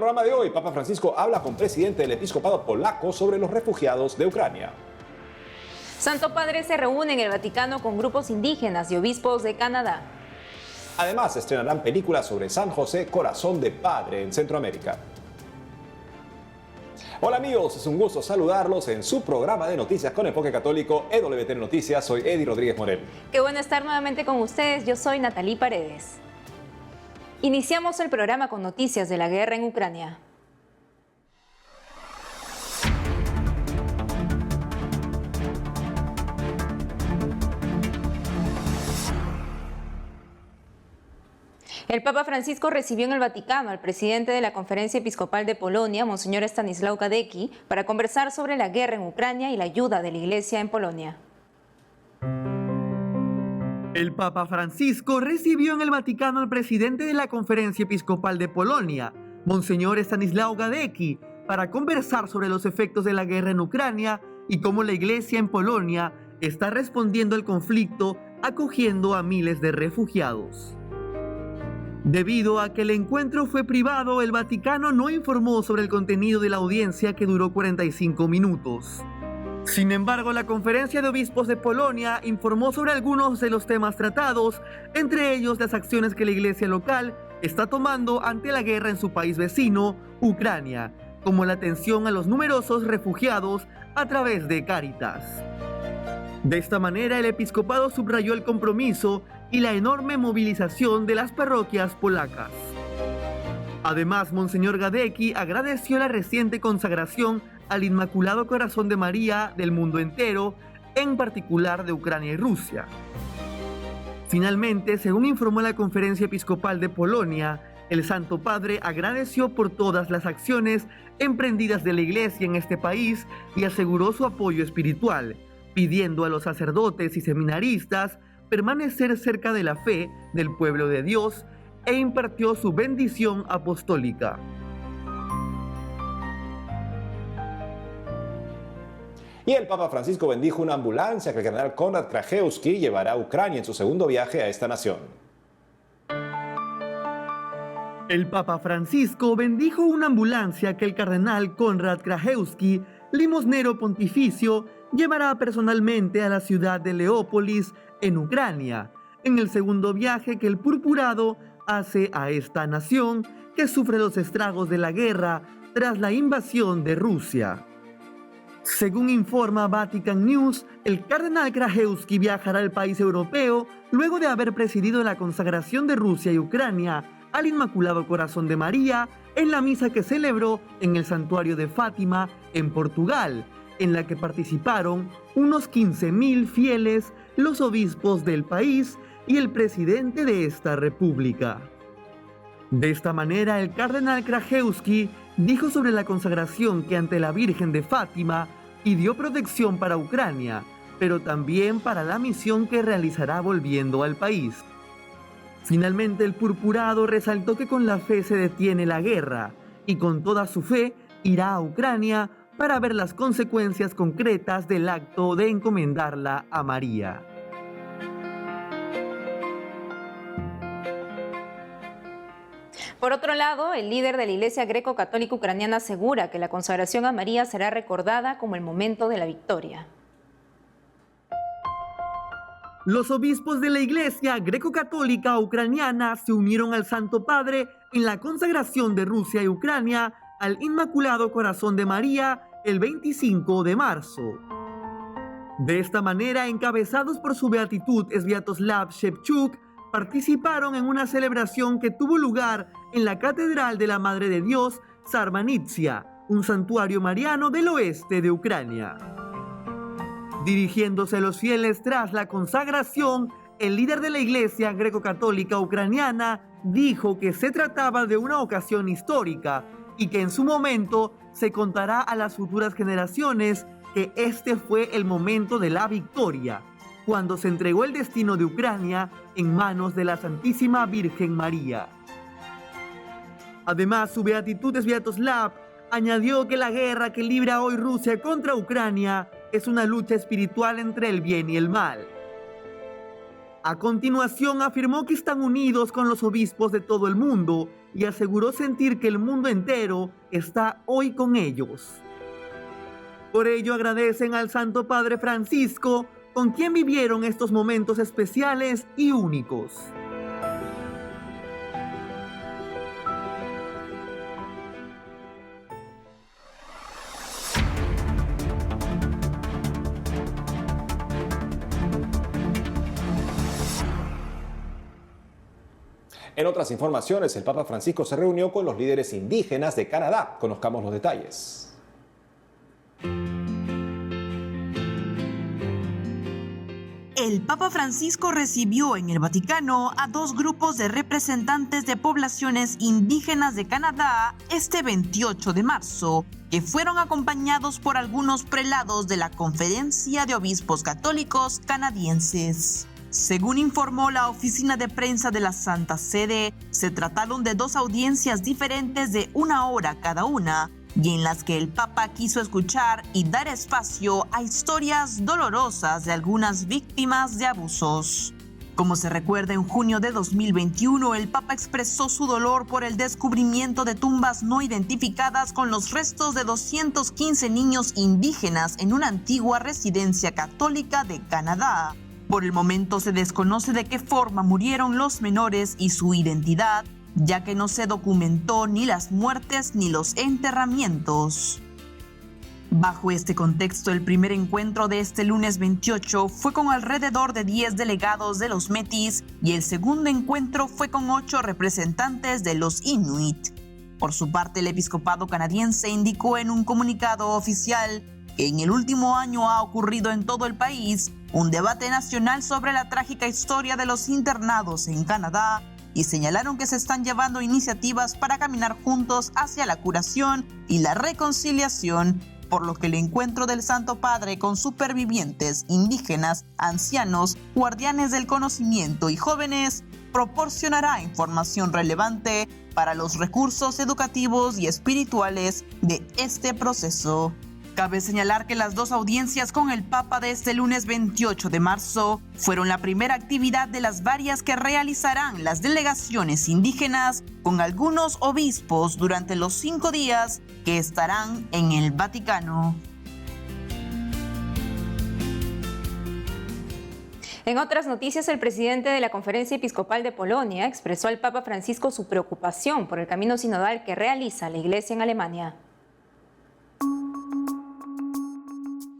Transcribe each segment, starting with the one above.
programa de hoy, Papa Francisco habla con presidente del episcopado polaco sobre los refugiados de Ucrania. Santo Padre se reúne en el Vaticano con grupos indígenas y obispos de Canadá. Además, estrenarán películas sobre San José, corazón de padre en Centroamérica. Hola amigos, es un gusto saludarlos en su programa de noticias con enfoque católico, EWTN Noticias. Soy Eddie Rodríguez Morel. Qué bueno estar nuevamente con ustedes. Yo soy Natalie Paredes. Iniciamos el programa con noticias de la guerra en Ucrania. El Papa Francisco recibió en el Vaticano al presidente de la Conferencia Episcopal de Polonia, Monseñor Stanisław Gadecki, para conversar sobre la guerra en Ucrania y la ayuda de la Iglesia en Polonia. El Papa Francisco recibió en el Vaticano al presidente de la Conferencia Episcopal de Polonia, Monseñor Stanisław Gadecki, para conversar sobre los efectos de la guerra en Ucrania y cómo la Iglesia en Polonia está respondiendo al conflicto acogiendo a miles de refugiados. Debido a que el encuentro fue privado, el Vaticano no informó sobre el contenido de la audiencia, que duró 45 minutos. Sin embargo, la Conferencia de Obispos de Polonia informó sobre algunos de los temas tratados, entre ellos las acciones que la iglesia local está tomando ante la guerra en su país vecino, Ucrania, como la atención a los numerosos refugiados a través de Cáritas. De esta manera, el episcopado subrayó el compromiso y la enorme movilización de las parroquias polacas. Además, Monseñor Gadecki agradeció la reciente consagración al Inmaculado Corazón de María del mundo entero, en particular de Ucrania y Rusia. Finalmente, según informó la Conferencia Episcopal de Polonia, el Santo Padre agradeció por todas las acciones emprendidas de la Iglesia en este país y aseguró su apoyo espiritual, pidiendo a los sacerdotes y seminaristas permanecer cerca de la fe del pueblo de Dios, e impartió su bendición apostólica. Y el Papa Francisco bendijo una ambulancia que el cardenal Konrad Krajewski llevará a Ucrania en su segundo viaje a esta nación. El Papa Francisco bendijo una ambulancia que el cardenal Konrad Krajewski, limosnero pontificio, llevará personalmente a la ciudad de Leópolis, en Ucrania, en el segundo viaje que el purpurado hace a esta nación que sufre los estragos de la guerra tras la invasión de Rusia. Según informa Vatican News, el cardenal Krajewski viajará al país europeo luego de haber presidido la consagración de Rusia y Ucrania al Inmaculado Corazón de María en la misa que celebró en el santuario de Fátima, en Portugal, en la que participaron unos 15.000 fieles, los obispos del país y el presidente de esta república. De esta manera, el cardenal Krajewski dijo sobre la consagración que ante la Virgen de Fátima pidió protección para Ucrania, pero también para la misión que realizará volviendo al país. Finalmente, el purpurado resaltó que con la fe se detiene la guerra y con toda su fe irá a Ucrania para ver las consecuencias concretas del acto de encomendarla a María. Por otro lado, el líder de la Iglesia Greco-Católica Ucraniana asegura que la consagración a María será recordada como el momento de la victoria. Los obispos de la Iglesia Greco-Católica Ucraniana se unieron al Santo Padre en la consagración de Rusia y Ucrania al Inmaculado Corazón de María el 25 de marzo. De esta manera, encabezados por su beatitud Sviatoslav Shevchuk, participaron en una celebración que tuvo lugar en la Catedral de la Madre de Dios, Sarmanitsia, un santuario mariano del oeste de Ucrania. Dirigiéndose a los fieles tras la consagración, el líder de la Iglesia Greco-Católica Ucraniana dijo que se trataba de una ocasión histórica y que en su momento se contará a las futuras generaciones que este fue el momento de la victoria, cuando se entregó el destino de Ucrania en manos de la Santísima Virgen María. Además, su beatitud Sviatoslav añadió que la guerra que libra hoy Rusia contra Ucrania es una lucha espiritual entre el bien y el mal. A continuación afirmó que están unidos con los obispos de todo el mundo y aseguró sentir que el mundo entero está hoy con ellos. Por ello agradecen al Santo Padre Francisco, con quien vivieron estos momentos especiales y únicos. En otras informaciones, el Papa Francisco se reunió con los líderes indígenas de Canadá. Conozcamos los detalles. El Papa Francisco recibió en el Vaticano a 2 grupos de representantes de poblaciones indígenas de Canadá este 28 de marzo, que fueron acompañados por algunos prelados de la Conferencia de Obispos Católicos Canadienses. Según informó la oficina de prensa de la Santa Sede, se trataron de 2 audiencias diferentes de 1 hora cada una, y en las que el Papa quiso escuchar y dar espacio a historias dolorosas de algunas víctimas de abusos. Como se recuerda, en junio de 2021, el Papa expresó su dolor por el descubrimiento de tumbas no identificadas con los restos de 215 niños indígenas en una antigua residencia católica de Canadá. Por el momento se desconoce de qué forma murieron los menores y su identidad, ya que no se documentó ni las muertes ni los enterramientos. Bajo este contexto, el primer encuentro de este lunes 28 fue con alrededor de 10 delegados de los Métis y el segundo encuentro fue con 8 representantes de los Inuit. Por su parte, el episcopado canadiense indicó en un comunicado oficial que en el último año ha ocurrido en todo el país un debate nacional sobre la trágica historia de los internados en Canadá y señalaron que se están llevando iniciativas para caminar juntos hacia la curación y la reconciliación, por lo que el encuentro del Santo Padre con supervivientes, indígenas, ancianos, guardianes del conocimiento y jóvenes proporcionará información relevante para los recursos educativos y espirituales de este proceso. Cabe señalar que las 2 audiencias con el Papa de este lunes 28 de marzo fueron la primera actividad de las varias que realizarán las delegaciones indígenas con algunos obispos durante los 5 días que estarán en el Vaticano. En otras noticias, el presidente de la Conferencia Episcopal de Polonia expresó al Papa Francisco su preocupación por el camino sinodal que realiza la Iglesia en Alemania.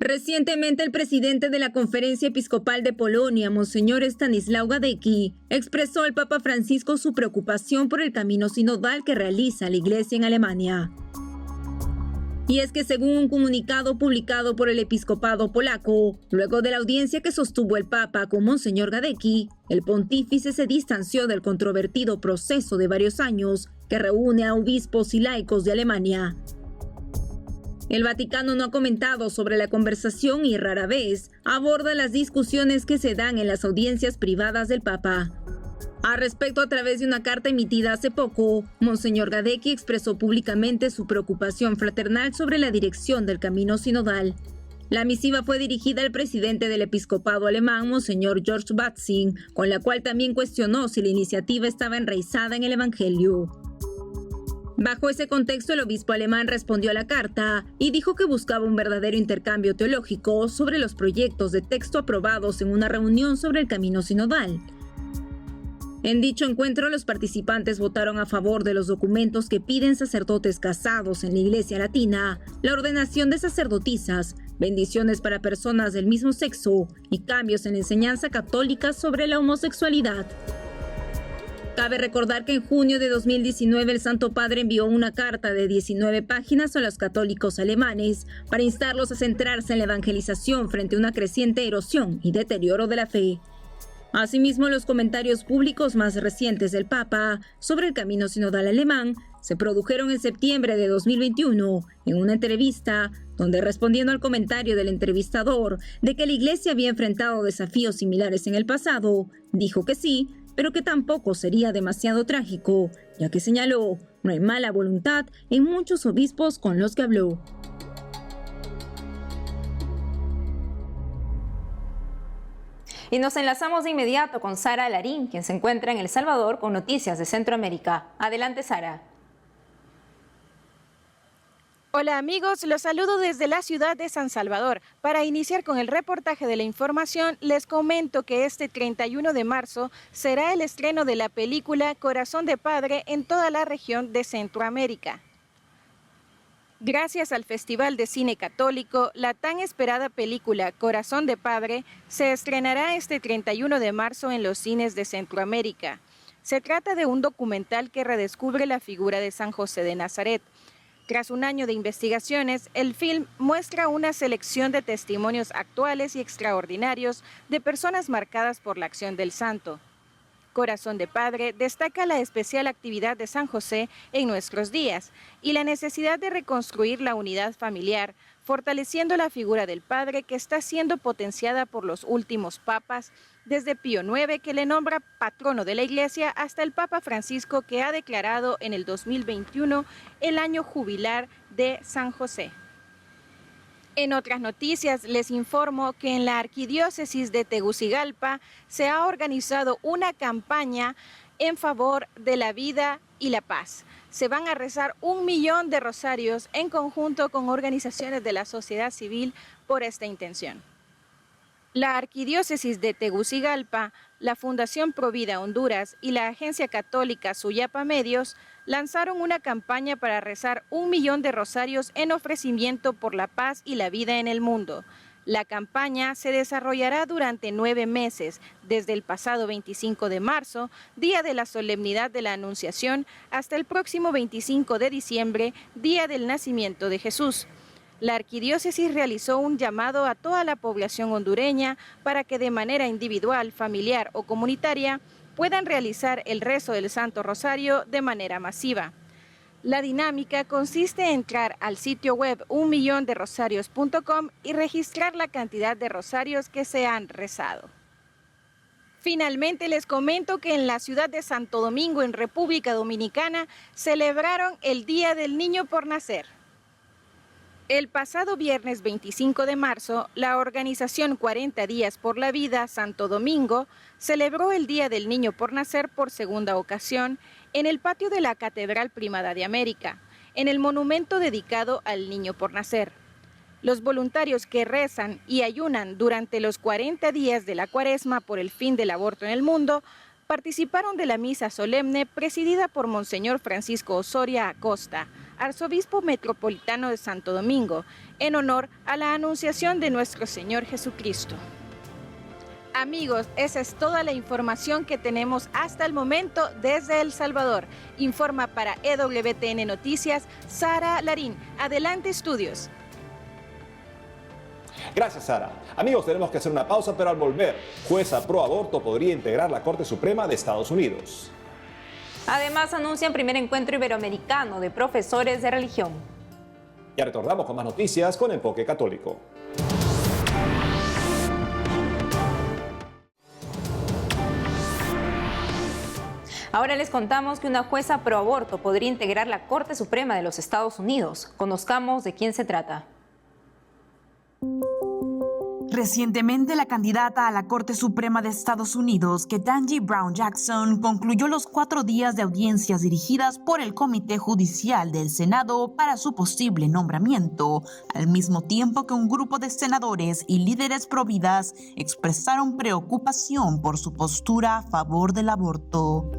Recientemente, el presidente de la Conferencia Episcopal de Polonia, Monseñor Stanisław Gadecki, expresó al Papa Francisco su preocupación por el camino sinodal que realiza la Iglesia en Alemania. Y es que según un comunicado publicado por el episcopado polaco, luego de la audiencia que sostuvo el Papa con Monseñor Gadecki, el pontífice se distanció del controvertido proceso de varios años que reúne a obispos y laicos de Alemania. El Vaticano no ha comentado sobre la conversación y rara vez aborda las discusiones que se dan en las audiencias privadas del Papa. Al respecto, a través de una carta emitida hace poco, Monseñor Gadecki expresó públicamente su preocupación fraternal sobre la dirección del camino sinodal. La misiva fue dirigida al presidente del episcopado alemán, Monseñor George Batzing, con la cual también cuestionó si la iniciativa estaba enraizada en el Evangelio. Bajo ese contexto, el obispo alemán respondió a la carta y dijo que buscaba un verdadero intercambio teológico sobre los proyectos de texto aprobados en una reunión sobre el camino sinodal. En dicho encuentro, los participantes votaron a favor de los documentos que piden sacerdotes casados en la Iglesia Latina, la ordenación de sacerdotisas, bendiciones para personas del mismo sexo y cambios en la enseñanza católica sobre la homosexualidad. Cabe recordar que en junio de 2019 el Santo Padre envió una carta de 19 páginas a los católicos alemanes para instarlos a centrarse en la evangelización frente a una creciente erosión y deterioro de la fe. Asimismo, los comentarios públicos más recientes del Papa sobre el camino sinodal alemán se produjeron en septiembre de 2021 en una entrevista donde, respondiendo al comentario del entrevistador de que la Iglesia había enfrentado desafíos similares en el pasado, dijo que sí, pero que tampoco sería demasiado trágico, ya que señaló, no hay mala voluntad en muchos obispos con los que habló. Y nos enlazamos de inmediato con Sara Larín, quien se encuentra en El Salvador con noticias de Centroamérica. Adelante, Sara. Hola amigos, los saludo desde la ciudad de San Salvador. Para iniciar con el reportaje de la información, les comento que este 31 de marzo será el estreno de la película Corazón de Padre en toda la región de Centroamérica. Gracias al Festival de Cine Católico, la tan esperada película Corazón de Padre se estrenará este 31 de marzo en los cines de Centroamérica. Se trata de un documental que redescubre la figura de San José de Nazaret. Tras un año de investigaciones, el film muestra una selección de testimonios actuales y extraordinarios de personas marcadas por la acción del santo. Corazón de Padre destaca la especial actividad de San José en nuestros días y la necesidad de reconstruir la unidad familiar, fortaleciendo la figura del Padre que está siendo potenciada por los últimos papas, desde Pío IX, que le nombra patrono de la Iglesia, hasta el Papa Francisco, que ha declarado en el 2021 el año jubilar de San José. En otras noticias, les informo que en la Arquidiócesis de Tegucigalpa se ha organizado una campaña en favor de la vida y la paz. Se van a rezar 1 millón de rosarios en conjunto con organizaciones de la sociedad civil por esta intención. La Arquidiócesis de Tegucigalpa, la Fundación Provida Honduras y la Agencia Católica Suyapa Medios lanzaron una campaña para rezar 1 millón de rosarios en ofrecimiento por la paz y la vida en el mundo. La campaña se desarrollará durante 9 meses, desde el pasado 25 de marzo, día de la solemnidad de la Anunciación, hasta el próximo 25 de diciembre, día del nacimiento de Jesús. La arquidiócesis realizó un llamado a toda la población hondureña para que de manera individual, familiar o comunitaria puedan realizar el rezo del Santo Rosario de manera masiva. La dinámica consiste en entrar al sitio web 1millonderosarios.com y registrar la cantidad de rosarios que se han rezado. Finalmente les comento que en la ciudad de Santo Domingo, en República Dominicana, celebraron el Día del Niño por Nacer. El pasado viernes 25 de marzo, la organización 40 Días por la Vida Santo Domingo celebró el Día del Niño por Nacer por segunda ocasión en el patio de la Catedral Primada de América, en el monumento dedicado al Niño por Nacer. Los voluntarios que rezan y ayunan durante los 40 días de la Cuaresma por el fin del aborto en el mundo participaron de la misa solemne presidida por Monseñor Francisco Osoria Acosta, arzobispo metropolitano de Santo Domingo, en honor a la Anunciación de nuestro Señor Jesucristo. Amigos, esa es toda la información que tenemos hasta el momento desde El Salvador. Informa para EWTN Noticias, Sara Larín. Adelante, estudios. Gracias, Sara. Amigos, tenemos que hacer una pausa, pero al volver, jueza pro aborto podría integrar la Corte Suprema de Estados Unidos. Además, anuncian primer encuentro iberoamericano de profesores de religión. Ya retornamos con más noticias con Enfoque Católico. Ahora les contamos que una jueza pro aborto podría integrar la Corte Suprema de los Estados Unidos. Conozcamos de quién se trata. Recientemente, la candidata a la Corte Suprema de Estados Unidos, Ketanji Brown Jackson, concluyó los 4 días de audiencias dirigidas por el Comité Judicial del Senado para su posible nombramiento, al mismo tiempo que un grupo de senadores y líderes providas expresaron preocupación por su postura a favor del aborto.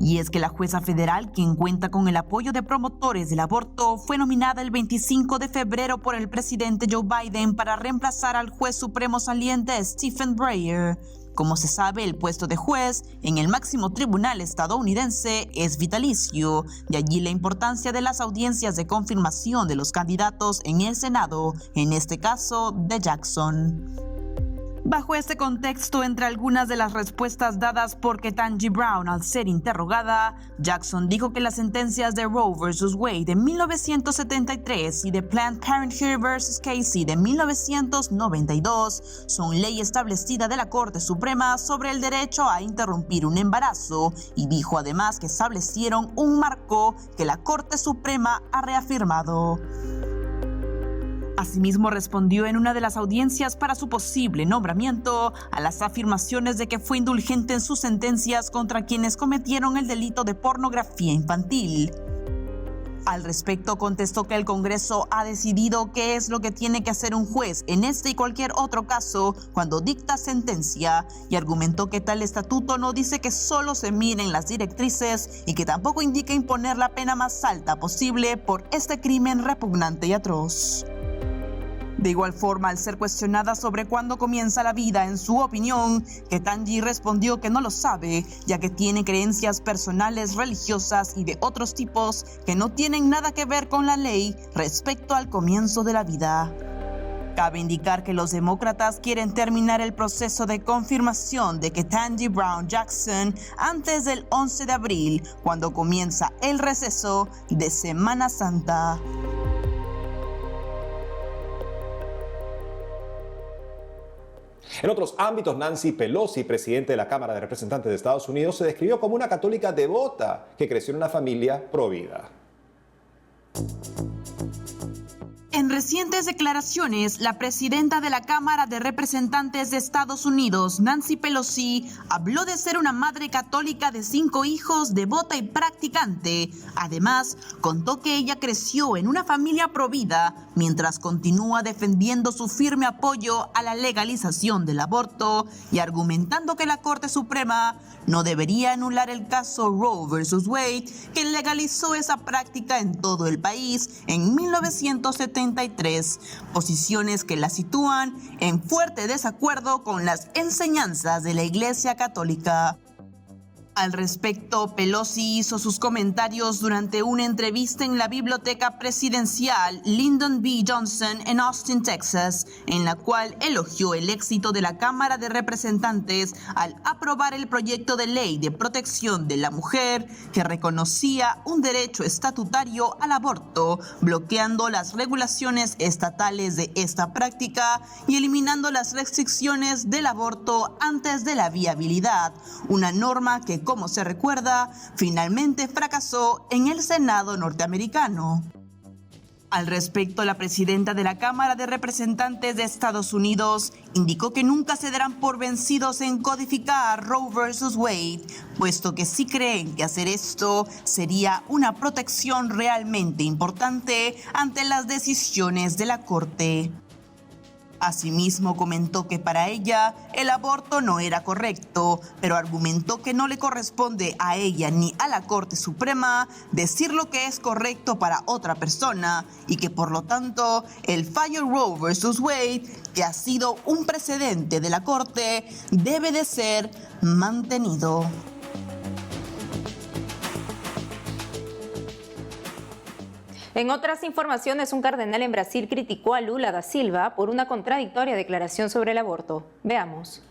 Y es que la jueza federal, quien cuenta con el apoyo de promotores del aborto, fue nominada el 25 de febrero por el presidente Joe Biden para reemplazar al juez supremo saliente Stephen Breyer. Como se sabe, el puesto de juez en el máximo tribunal estadounidense es vitalicio, de allí la importancia de las audiencias de confirmación de los candidatos en el Senado, en este caso de Jackson. Bajo este contexto, entre algunas de las respuestas dadas por Ketanji Brown al ser interrogada, Jackson dijo que las sentencias de Roe vs. Wade de 1973 y de Planned Parenthood vs. Casey de 1992 son ley establecida de la Corte Suprema sobre el derecho a interrumpir un embarazo, y dijo además que establecieron un marco que la Corte Suprema ha reafirmado. Asimismo, respondió en una de las audiencias para su posible nombramiento a las afirmaciones de que fue indulgente en sus sentencias contra quienes cometieron el delito de pornografía infantil. Al respecto, contestó que el Congreso ha decidido qué es lo que tiene que hacer un juez en este y cualquier otro caso cuando dicta sentencia, y argumentó que tal estatuto no dice que solo se miren las directrices y que tampoco indica imponer la pena más alta posible por este crimen repugnante y atroz. De igual forma, al ser cuestionada sobre cuándo comienza la vida, en su opinión, Ketanji respondió que no lo sabe, ya que tiene creencias personales, religiosas y de otros tipos que no tienen nada que ver con la ley respecto al comienzo de la vida. Cabe indicar que los demócratas quieren terminar el proceso de confirmación de Ketanji Brown Jackson antes del 11 de abril, cuando comienza el receso de Semana Santa. En otros ámbitos, Nancy Pelosi, presidente de la Cámara de Representantes de Estados Unidos, se describió como una católica devota que creció en una familia provida. En recientes declaraciones, la presidenta de la Cámara de Representantes de Estados Unidos, Nancy Pelosi, habló de ser una madre católica de 5 hijos, devota y practicante. Además, contó que ella creció en una familia provida, mientras continúa defendiendo su firme apoyo a la legalización del aborto y argumentando que la Corte Suprema no debería anular el caso Roe vs. Wade, que legalizó esa práctica en todo el país en 1973, posiciones que la sitúan en fuerte desacuerdo con las enseñanzas de la Iglesia Católica. Al respecto, Pelosi hizo sus comentarios durante una entrevista en la Biblioteca Presidencial Lyndon B. Johnson en Austin, Texas, en la cual elogió el éxito de la Cámara de Representantes al aprobar el proyecto de ley de protección de la mujer que reconocía un derecho estatutario al aborto, bloqueando las regulaciones estatales de esta práctica y eliminando las restricciones del aborto antes de la viabilidad, una norma que, como se recuerda, finalmente fracasó en el Senado norteamericano. Al respecto, la presidenta de la Cámara de Representantes de Estados Unidos indicó que nunca se darán por vencidos en codificar Roe vs. Wade, puesto que sí creen que hacer esto sería una protección realmente importante ante las decisiones de la Corte. Asimismo, comentó que para ella el aborto no era correcto, pero argumentó que no le corresponde a ella ni a la Corte Suprema decir lo que es correcto para otra persona y que por lo tanto el fallo Roe vs. Wade, que ha sido un precedente de la Corte, debe de ser mantenido. En otras informaciones, un cardenal en Brasil criticó a Lula da Silva por una contradictoria declaración sobre el aborto. Veamos.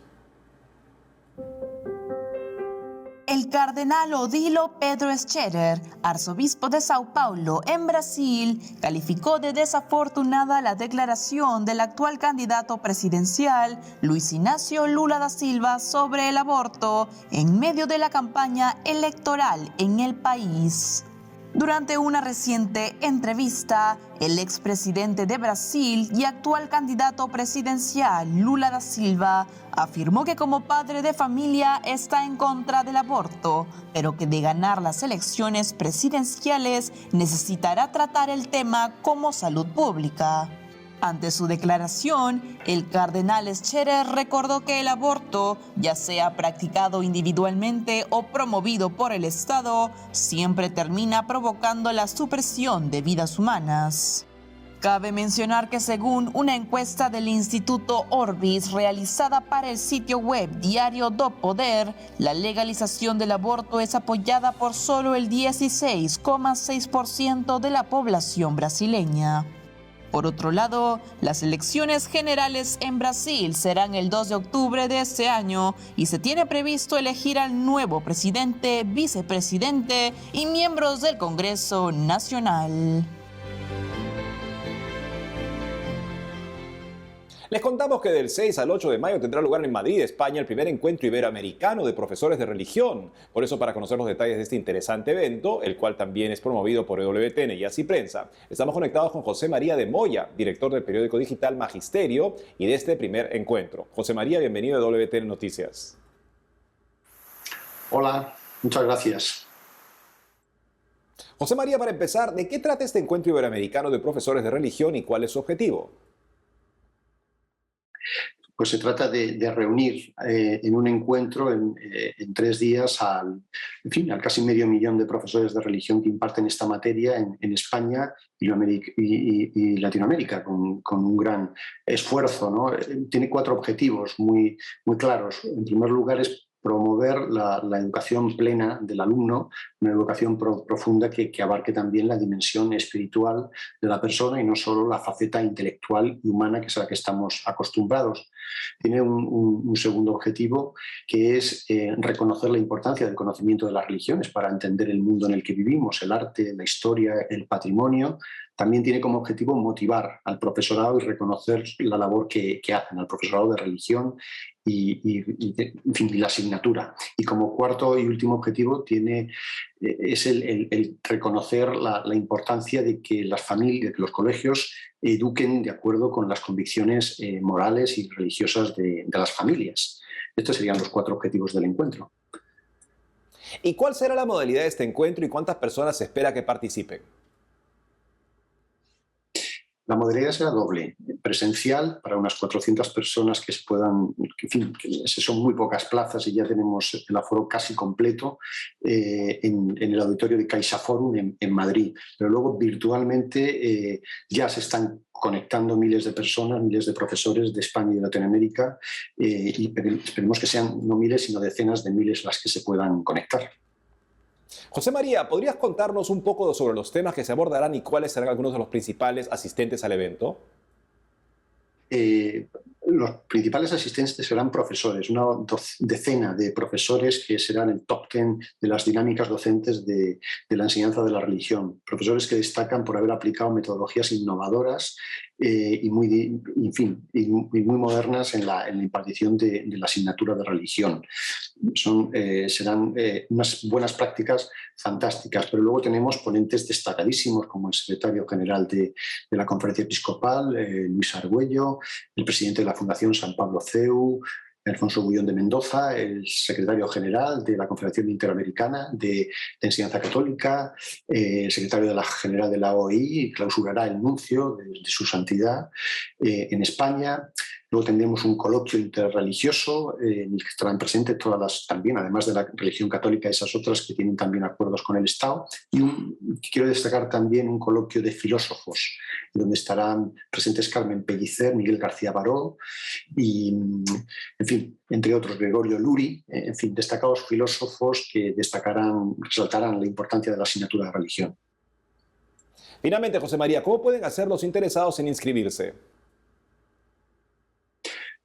El cardenal Odilo Pedro Scherer, arzobispo de Sao Paulo, en Brasil, calificó de desafortunada la declaración del actual candidato presidencial, Luis Inácio Lula da Silva, sobre el aborto en medio de la campaña electoral en el país. Durante una reciente entrevista, el expresidente de Brasil y actual candidato presidencial Lula da Silva afirmó que como padre de familia está en contra del aborto, pero que de ganar las elecciones presidenciales necesitará tratar el tema como salud pública. Ante su declaración, el cardenal Scherer recordó que el aborto, ya sea practicado individualmente o promovido por el Estado, siempre termina provocando la supresión de vidas humanas. Cabe mencionar que según una encuesta del Instituto Orbis realizada para el sitio web Diario do Poder, la legalización del aborto es apoyada por solo el 16,6% de la población brasileña. Por otro lado, las elecciones generales en Brasil serán el 2 de octubre de este año y se tiene previsto elegir al nuevo presidente, vicepresidente y miembros del Congreso Nacional. Les contamos que del 6 al 8 de mayo tendrá lugar en Madrid, España, el primer encuentro iberoamericano de profesores de religión. Por eso, para conocer los detalles de este interesante evento, el cual también es promovido por EWTN y Así Prensa, estamos conectados con José María de Moya, director del periódico digital Magisterio y de este primer encuentro. José María, bienvenido a EWTN Noticias. Hola, muchas gracias. José María, para empezar, ¿de qué trata este encuentro iberoamericano de profesores de religión y cuál es su objetivo? Pues se trata de reunir en un encuentro en 3 días al casi medio millón de profesores de religión que imparten esta materia en España y Latinoamérica, con un gran esfuerzo, ¿no? Tiene 4 objetivos muy claros. En primer lugar es promover la educación plena del alumno, una educación profunda que abarque también la dimensión espiritual de la persona y no solo la faceta intelectual y humana, que es a la que estamos acostumbrados. Tiene un segundo objetivo, que es reconocer la importancia del conocimiento de las religiones para entender el mundo en el que vivimos, el arte, la historia, el patrimonio. También tiene como objetivo motivar al profesorado y reconocer la labor que hacen, al profesorado de religión y la asignatura. Y como cuarto y último objetivo es el reconocer la importancia de que las familias, de que los colegios eduquen de acuerdo con las convicciones morales y religiosas de las familias. Estos serían los 4 objetivos del encuentro. ¿Y cuál será la modalidad de este encuentro y cuántas personas se espera que participen? La modalidad será doble, presencial para unas 400 personas que se puedan, son muy pocas plazas y ya tenemos el aforo casi completo en el auditorio de CaixaForum en Madrid. Pero luego virtualmente ya se están conectando miles de personas, miles de profesores de España y de Latinoamérica y esperemos que sean no miles sino decenas de miles las que se puedan conectar. José María, ¿podrías contarnos un poco sobre los temas que se abordarán y cuáles serán algunos de los principales asistentes al evento? Los principales asistentes serán profesores, una decena de profesores que serán el top 10 de las dinámicas docentes de la enseñanza de la religión. Profesores que destacan por haber aplicado metodologías innovadoras y muy modernas en la impartición de la asignatura de religión. Serán unas buenas prácticas fantásticas, pero luego tenemos ponentes destacadísimos como el secretario general de la Conferencia Episcopal, Luis Argüello, el presidente de la Fundación San Pablo CEU, Alfonso Bullón de Mendoza, el secretario general de la Confederación Interamericana de Enseñanza Católica, el secretario general de la OI, clausurará el nuncio de su santidad en España. Luego tendremos un coloquio interreligioso en el que estarán presentes todas también, además de la religión católica, esas otras que tienen también acuerdos con el Estado. Y quiero destacar también un coloquio de filósofos, donde estarán presentes Carmen Pellicer, Miguel García Baró y, entre otros, Gregorio Luri, destacados filósofos que resaltarán la importancia de la asignatura de religión. Finalmente, José María, ¿cómo pueden hacer los interesados en inscribirse?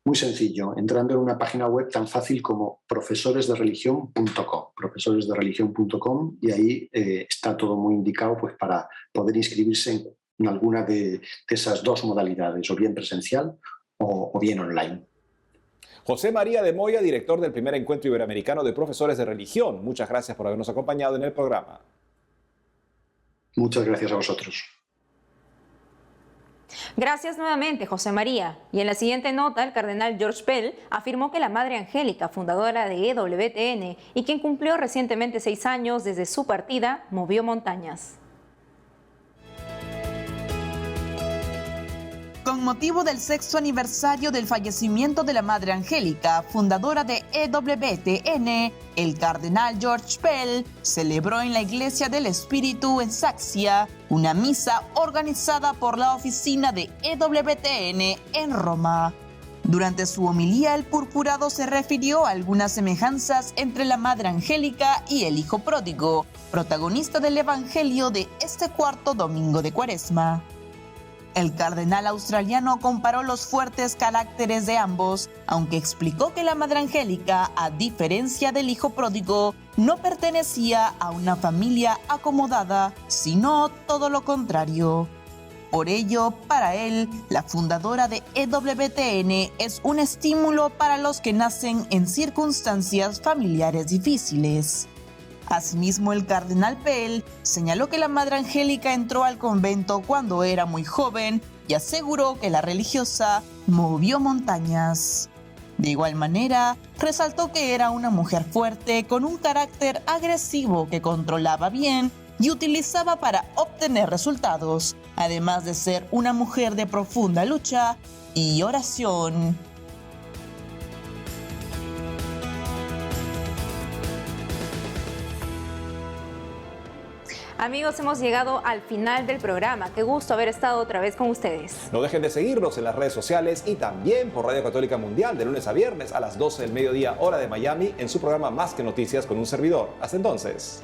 Muy sencillo, entrando en una página web tan fácil como profesoresdereligion.com, y ahí está todo muy indicado pues, para poder inscribirse en alguna de esas 2 modalidades, o bien presencial o bien online. José María de Moya, director del primer encuentro iberoamericano de profesores de religión. Muchas gracias por habernos acompañado en el programa. Muchas gracias a vosotros. Gracias nuevamente, José María. Y en la siguiente nota, el cardenal George Pell afirmó que la Madre Angélica, fundadora de EWTN y quien cumplió recientemente 6 años desde su partida, movió montañas. Con motivo del 6º aniversario del fallecimiento de la Madre Angélica, fundadora de EWTN, el cardenal George Pell celebró en la Iglesia del Espíritu en Saxia una misa organizada por la oficina de EWTN en Roma. Durante su homilía, el purpurado se refirió a algunas semejanzas entre la Madre Angélica y el Hijo Pródigo, protagonista del Evangelio de este 4º domingo de Cuaresma. El cardenal australiano comparó los fuertes caracteres de ambos, aunque explicó que la Madre Angélica, a diferencia del Hijo Pródigo, no pertenecía a una familia acomodada, sino todo lo contrario. Por ello, para él, la fundadora de EWTN es un estímulo para los que nacen en circunstancias familiares difíciles. Asimismo, el cardenal Pell señaló que la Madre Angélica entró al convento cuando era muy joven y aseguró que la religiosa movió montañas. De igual manera, resaltó que era una mujer fuerte con un carácter agresivo que controlaba bien y utilizaba para obtener resultados, además de ser una mujer de profunda lucha y oración. Amigos, hemos llegado al final del programa. Qué gusto haber estado otra vez con ustedes. No dejen de seguirnos en las redes sociales y también por Radio Católica Mundial de lunes a viernes a las 12 del mediodía hora de Miami en su programa Más que Noticias con un servidor. Hasta entonces.